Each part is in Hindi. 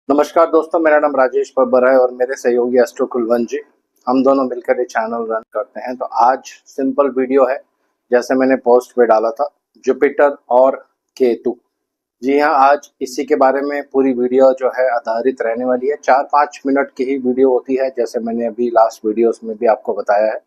नमस्कार दोस्तों, मेरा नाम राजेश बब्बर है और मेरे सहयोगी एस्ट्रो कुलवंत जी। हम दोनों मिलकर ये चैनल रन करते हैं। तो आज सिंपल वीडियो है, जैसे मैंने पोस्ट पे डाला था, जुपिटर और केतु। जी हाँ, आज इसी के बारे में पूरी वीडियो जो है आधारित रहने वाली है। 4-5 मिनट की ही वीडियो होती है, जैसे मैंने अभी लास्ट वीडियोस में भी आपको बताया है।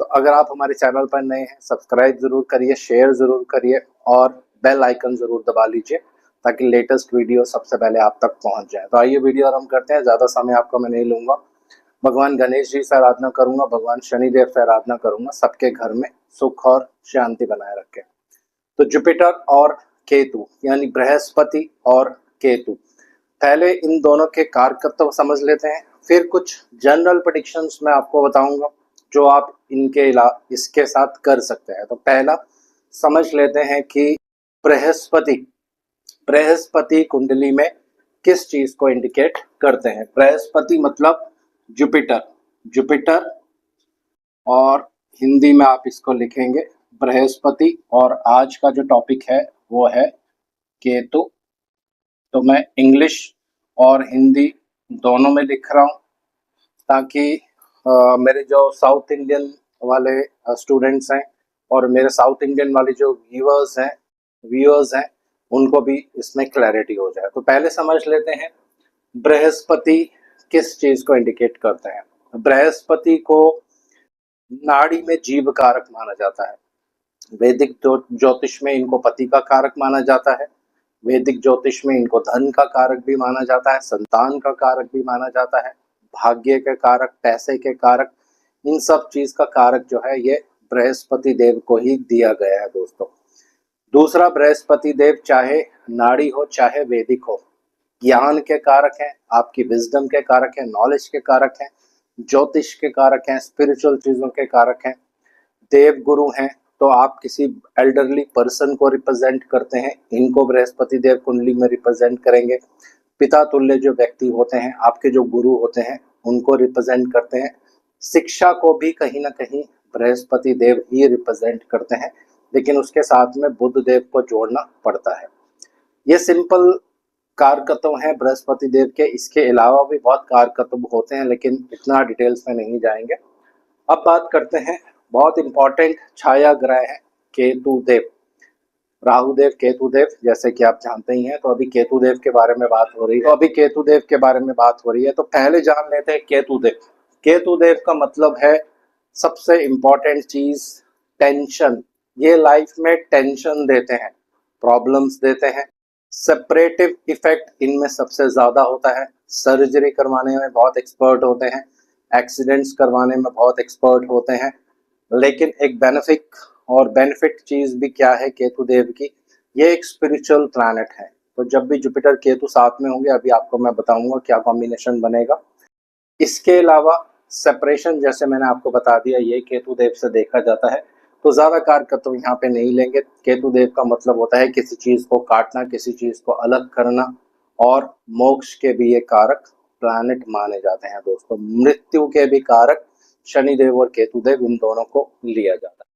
तो अगर आप हमारे चैनल पर नए हैं, सब्सक्राइब जरूर करिए, शेयर जरूर करिए और बेल आइकन जरूर दबा लीजिए ताकि लेटेस्ट वीडियो सबसे पहले आप तक पहुंच जाए। तो आइए वीडियो आरंभ करते हैं। ज़्यादा समय आपका मैं नहीं लूंगा। भगवान गणेश जी से आराधना करूंगा, भगवान शनिदेव से आराधना करूंगा, सबके घर में सुख और शांति बनाए रखें। तो जुपिटर और केतु यानी बृहस्पति और केतु, पहले इन दोनों के कारकत्व समझ लेते हैं, फिर कुछ जनरल प्रेडिक्शंस मैं आपको बताऊंगा जो आप इसके साथ कर सकते हैं। तो पहला समझ लेते हैं कि बृहस्पति बृहस्पति कुंडली में किस चीज को इंडिकेट करते हैं। बृहस्पति मतलब जुपिटर। जुपिटर और हिंदी में आप इसको लिखेंगे बृहस्पति, और आज का जो टॉपिक है वो है केतु। तो मैं इंग्लिश और हिंदी दोनों में लिख रहा हूँ ताकि मेरे जो साउथ इंडियन वाले स्टूडेंट्स हैं और मेरे साउथ इंडियन वाले जो व्यूअर्स हैं उनको भी इसमें क्लैरिटी हो जाए। तो पहले समझ लेते हैं बृहस्पति किस चीज को इंडिकेट करते हैं। बृहस्पति को नाड़ी में जीव कारक माना जाता है। वैदिक ज्योतिष में इनको पति का कारक माना जाता है। वैदिक ज्योतिष में इनको धन का कारक भी माना जाता है, संतान का कारक भी माना जाता है, भाग्य के कारक, पैसे के कारक, इन सब चीज का कारक जो है ये बृहस्पति देव को ही दिया गया है दोस्तों। दूसरा, बृहस्पति देव चाहे नाड़ी हो चाहे वैदिक हो, ज्ञान के कारक हैं, आपकी विजडम के कारक हैं, नॉलेज के कारक हैं, ज्योतिष के कारक हैं, स्पिरिचुअल चीजों के कारक हैं, देव गुरु हैं। तो आप किसी एल्डरली पर्सन को रिप्रेजेंट करते हैं, इनको बृहस्पति देव कुंडली में रिप्रेजेंट करेंगे। पिता तुल्य जो व्यक्ति होते हैं, आपके जो गुरु होते हैं, उनको रिप्रेजेंट करते हैं। शिक्षा को भी कहीं ना कहीं बृहस्पति देव ही रिप्रेजेंट करते हैं, लेकिन उसके साथ में बुध देव को जोड़ना पड़ता है। ये सिंपल कारकत्व हैं बृहस्पति देव के। इसके अलावा भी बहुत कारकत्व होते हैं, लेकिन इतना डिटेल्स में नहीं जाएंगे। अब बात करते हैं, बहुत इंपॉर्टेंट छाया ग्रह है केतु देव। राहु देव, केतु देव, जैसे कि आप जानते ही हैं। तो अभी केतु देव के बारे में बात हो रही है। तो पहले जान लेते हैं केतु देव। केतु देव का मतलब है सबसे इंपॉर्टेंट चीज टेंशन। ये लाइफ में टेंशन देते हैं, प्रॉब्लम्स देते हैं। सेपरेटिव इफेक्ट इनमें सबसे ज्यादा होता है। सर्जरी करवाने में बहुत एक्सपर्ट होते हैं, एक्सीडेंट्स करवाने में बहुत एक्सपर्ट होते हैं। लेकिन एक बेनिफिट चीज भी क्या है केतु देव की, ये एक स्पिरिचुअल प्लैनेट है। तो जब भी जुपिटर केतु साथ में होंगे, अभी आपको मैं बताऊंगा क्या कॉम्बिनेशन बनेगा। इसके अलावा सेपरेशन, जैसे मैंने आपको बता दिया, ये केतु देव से देखा जाता है। तो ज्यादा कारकत्व यहाँ पे नहीं लेंगे। केतु देव का मतलब होता है किसी चीज को काटना, किसी चीज को अलग करना, और मोक्ष के भी ये कारक प्लैनेट माने जाते हैं दोस्तों। मृत्यु के भी कारक शनिदेव और केतु देव, इन दोनों को लिया जाता है।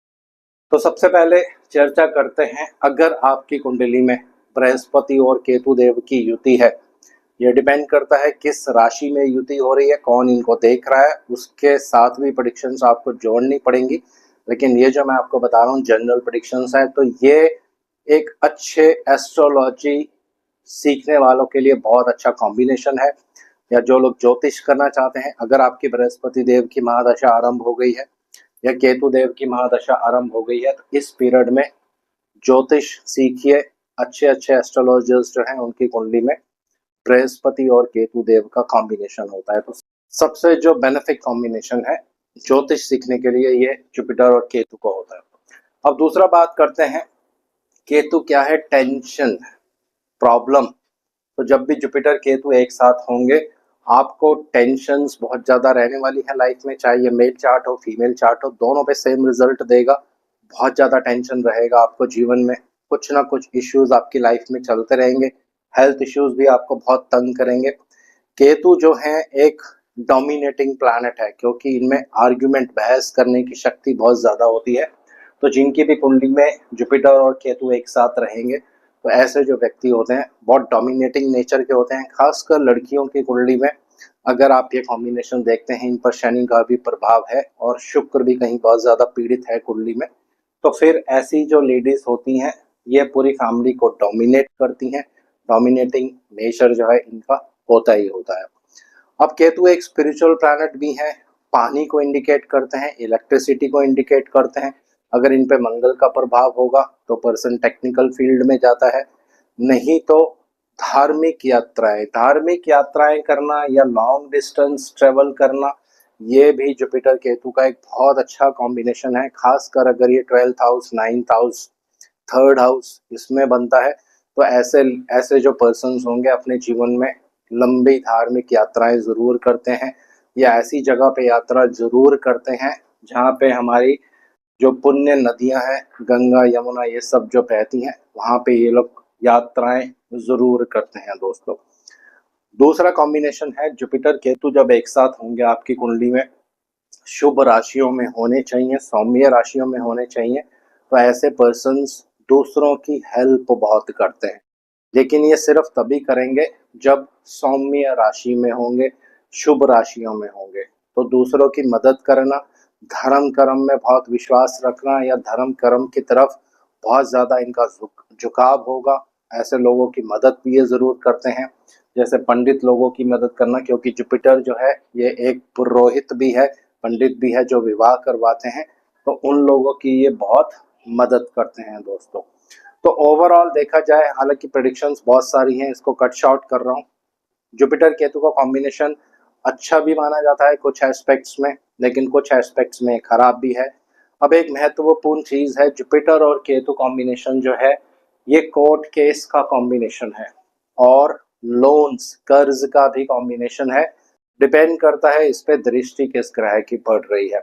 तो सबसे पहले चर्चा करते हैं, अगर आपकी कुंडली में बृहस्पति और केतु देव की युति है, ये डिपेंड करता है किस राशि में युति हो रही है, कौन इनको देख रहा है, उसके साथ भी प्रेडिक्शंस आपको जोड़नी पड़ेंगी। लेकिन ये जो मैं आपको बता रहा हूँ जनरल प्रेडिक्शंस है, तो ये एक अच्छे एस्ट्रोलॉजी सीखने वालों के लिए बहुत अच्छा कॉम्बिनेशन है। या जो लोग ज्योतिष करना चाहते हैं, अगर आपकी बृहस्पति देव की महादशा आरंभ हो गई है या केतु देव की महादशा आरंभ हो गई है, तो इस पीरियड में ज्योतिष सीखिए। अच्छे अच्छे एस्ट्रोलॉजर्स जो हैं उनकी कुंडली में बृहस्पति और केतु देव का कॉम्बिनेशन होता है। तो सबसे जो बेनिफिक कॉम्बिनेशन है ज्योतिष सीखने के लिए, ये जुपिटर और केतु को होता है। अब दूसरा बात करते हैं, केतु क्या है? Tension, problem. तो जब भी जुपिटर केतु एक साथ होंगे, आपको टेंशन्स बहुत ज्यादा रहने वाली है लाइफ में। चाहे ये मेल चार्ट हो फीमेल चार्ट हो, दोनों पे सेम रिजल्ट देगा। बहुत ज्यादा टेंशन रहेगा आपको जीवन में। कुछ ना कुछ इश्यूज आपकी लाइफ में चलते रहेंगे। हेल्थ इश्यूज भी आपको बहुत तंग करेंगे। केतु जो है एक डोमिनेटिंग प्लैनेट है, क्योंकि इनमें आर्ग्यूमेंट, बहस करने की शक्ति बहुत ज्यादा होती है। तो जिनकी भी कुंडली में जुपिटर और केतु एक साथ रहेंगे, तो ऐसे जो व्यक्ति होते हैं बहुत डोमिनेटिंग नेचर के होते हैं, खासकर लड़कियों की कुंडली में अगर आप ये कॉम्बिनेशन देखते हैं, इन पर शनि का भी प्रभाव है और शुक्र भी कहीं बहुत ज़्यादा पीड़ित है कुंडली में, तो फिर ऐसी जो लेडीज होती हैं ये पूरी फैमिली को डोमिनेट करती हैं। डोमिनेटिंग नेचर जो है इनका होता ही होता है। अब केतु एक स्पिरिचुअल प्लैनेट भी है, पानी को इंडिकेट करते हैं, इलेक्ट्रिसिटी को इंडिकेट करते हैं। अगर इन पे मंगल का प्रभाव होगा तो पर्सन टेक्निकल फील्ड में जाता है, नहीं तो धार्मिक यात्राएं करना या लॉन्ग डिस्टेंस ट्रेवल करना, ये भी जुपिटर केतु का एक बहुत अच्छा कॉम्बिनेशन है। खासकर अगर ये 12th house, 9th house, 3rd house इसमें बनता है, तो ऐसे ऐसे जो पर्सन्स होंगे अपने जीवन में लंबी धार्मिक यात्राएं जरूर करते हैं या ऐसी जगह पे यात्रा जरूर करते हैं जहाँ पे हमारी जो पुण्य नदियां हैं, गंगा यमुना ये सब जो बहती हैं, वहाँ पे ये लोग यात्राएं जरूर करते हैं दोस्तों। दूसरा कॉम्बिनेशन है जुपिटर केतु जब एक साथ होंगे आपकी कुंडली में, शुभ राशियों में होने चाहिए, सौम्य राशियों में होने चाहिए, तो ऐसे पर्सन्स दूसरों की हेल्प बहुत करते हैं। लेकिन ये सिर्फ तभी करेंगे जब सौम्य राशि में होंगे, शुभ राशियों में होंगे। तो दूसरों की मदद करना, धर्म कर्म में बहुत विश्वास रखना या धर्म कर्म की तरफ बहुत ज़्यादा इनका झुकाव होगा। ऐसे लोगों की मदद भी ये ज़रूर करते हैं, जैसे पंडित लोगों की मदद करना, क्योंकि जुपिटर जो है ये एक पुरोहित भी है, पंडित भी है जो विवाह करवाते हैं, तो उन लोगों की ये बहुत मदद करते हैं दोस्तों। तो ओवरऑल देखा जाए, हालांकि प्रेडिक्शंस बहुत सारी हैं, इसको कट शॉर्ट कर रहा हूँ। जुपिटर केतु का कॉम्बिनेशन अच्छा भी माना जाता है कुछ एस्पेक्ट्स में, लेकिन कुछ एस्पेक्ट्स में खराब भी है। अब एक महत्वपूर्ण चीज है, जुपिटर और केतु कॉम्बिनेशन जो है ये कोर्ट केस का कॉम्बिनेशन है और लोन्स कर्ज का भी कॉम्बिनेशन है। डिपेंड करता है इस पे दृष्टि किस ग्रह की पड़ रही है,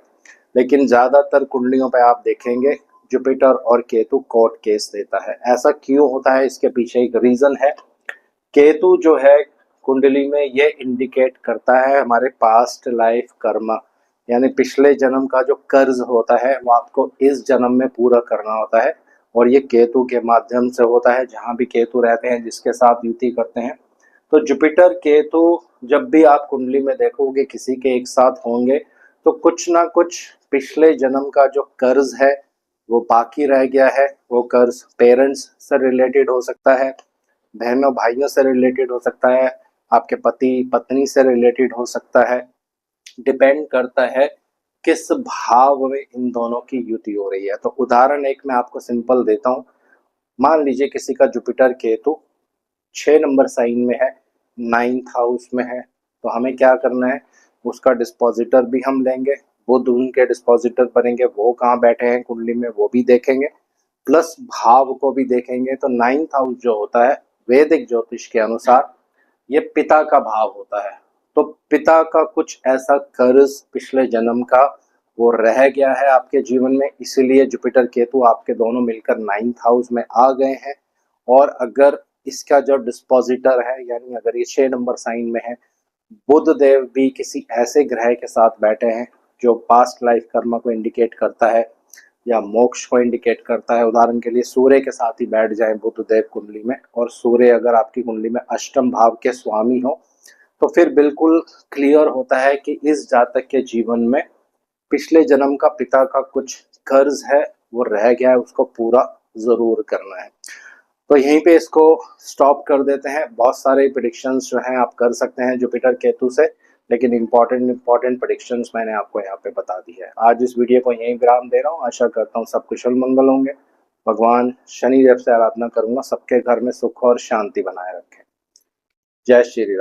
लेकिन ज्यादातर कुंडलियों पे आप देखेंगे जुपिटर और केतु कोर्ट केस देता है। ऐसा क्यों होता है, इसके पीछे एक रीजन है। केतु जो है कुंडली में ये इंडिकेट करता है हमारे पास्ट लाइफ कर्मा, यानी पिछले जन्म का जो कर्ज होता है वो आपको इस जन्म में पूरा करना होता है, और ये केतु के माध्यम से होता है। जहाँ भी केतु रहते हैं, जिसके साथ युति करते हैं, तो जुपिटर केतु जब भी आप कुंडली में देखोगे किसी के एक साथ होंगे, तो कुछ ना कुछ पिछले जन्म का जो कर्ज है वो बाकी रह गया है। वो कर्ज पेरेंट्स से रिलेटेड हो सकता है, बहनों भाइयों से रिलेटेड हो सकता है, आपके पति पत्नी से रिलेटेड हो सकता है। डिपेंड करता है किस भाव में इन दोनों की युति हो रही है। तो उदाहरण एक मैं आपको सिंपल देता हूँ। मान लीजिए किसी का जुपिटर केतु 6 नंबर साइन में है, 9th हाउस में है, तो हमें क्या करना है, उसका डिस्पोजिटर भी हम लेंगे, बुध उनके डिस्पोजिटर बनेंगे, वो कहाँ बैठे हैं कुंडली में वो भी देखेंगे, प्लस भाव को भी देखेंगे। तो 9th हाउस जो होता है वैदिक ज्योतिष के अनुसार ये पिता का भाव होता है। तो पिता का कुछ ऐसा कर्ज पिछले जन्म का वो रह गया है आपके जीवन में, इसीलिए जुपिटर केतु आपके दोनों मिलकर 9th हाउस में आ गए हैं। और अगर इसका जो डिस्पोजिटर है, यानी अगर ये 6 नंबर साइन में है, बुध देव भी किसी ऐसे ग्रह के साथ बैठे हैं जो पास्ट लाइफ कर्म को इंडिकेट करता है या मोक्ष को इंडिकेट करता है। उदाहरण के लिए सूर्य के साथ ही बैठ जाए बुध देव कुंडली में, और सूर्य अगर आपकी कुंडली में अष्टम भाव के स्वामी हो, तो फिर बिल्कुल क्लियर होता है कि इस जातक के जीवन में पिछले जन्म का पिता का कुछ कर्ज है वो रह गया है, उसको पूरा जरूर करना है। तो यहीं पे इसको स्टॉप कर देते हैं। बहुत सारे प्रेडिक्शंस जो हैं आप कर सकते हैं जुपिटर केतु से, लेकिन इंपॉर्टेंट प्रेडिक्शंस मैंने आपको यहाँ पे बता दी है। आज इस वीडियो को यहीं विराम दे रहा हूँ। आशा करता हूँ सब कुशल मंगल होंगे। भगवान शनिदेव से आराधना करूंगा सबके घर में सुख और शांति बनाए रखें। जय श्री राम।